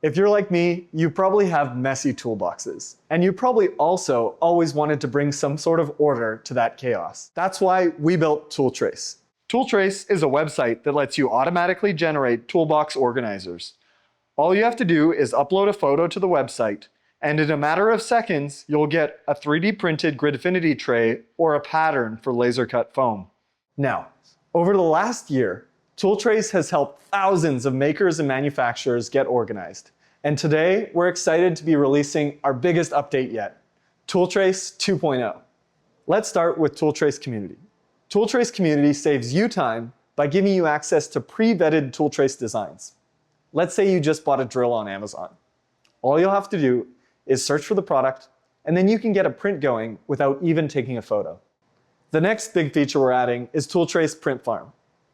If you're like me, you probably have messy toolboxes, and you probably also always wanted to bring some sort of order to that chaos. That's why we built Tooltrace. Tooltrace is a website that lets you automatically generate toolbox organizers. All you have to do is upload a photo to the website, and in a matter of seconds, you'll get a 3D printed Gridfinity tray or a pattern for laser cut foam. Now, over the last year, Tooltrace has helped thousands of makers and manufacturers get organized. And today, we're excited to be releasing our biggest update yet, Tooltrace 2.0. Let's start with Tooltrace Community. Tooltrace Community saves you time by giving you access to pre-vetted Tooltrace designs. Let's say you just bought a drill on Amazon. All you'll have to do is search for the product, and then you can get a print going without even taking a photo. The next big feature we're adding is Tooltrace Print Farm.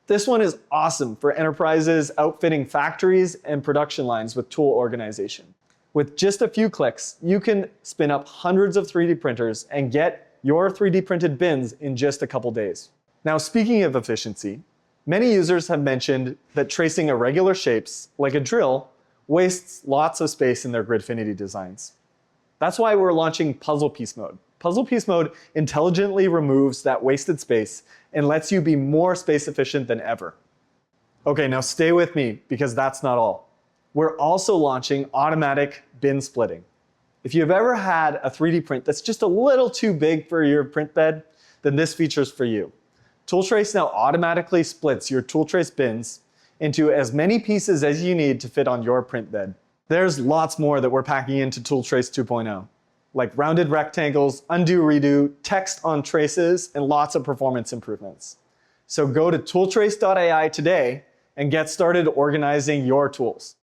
This one is awesome for enterprises outfitting factories and production lines with tool organization. With just a few clicks, you can spin up hundreds of 3D printers and get your 3D printed bins in just a couple days. Now, speaking of efficiency, many users have mentioned that tracing irregular shapes, like a drill, wastes lots of space in their Gridfinity designs. That's why we're launching Puzzle Piece Mode. Puzzle Piece Mode intelligently removes that wasted space and lets you be more space efficient than ever. Okay, now stay with me because that's not all. We're also launching automatic bin splitting. If you've ever had a 3D print that's just a little too big for your print bed, then this feature's for you. Tooltrace now automatically splits your Tooltrace bins into as many pieces as you need to fit on your print bed. There's lots more that we're packing into Tooltrace 2.0. like rounded rectangles, undo, redo, text on traces, and lots of performance improvements. So go to tooltrace.ai today and get started organizing your tools.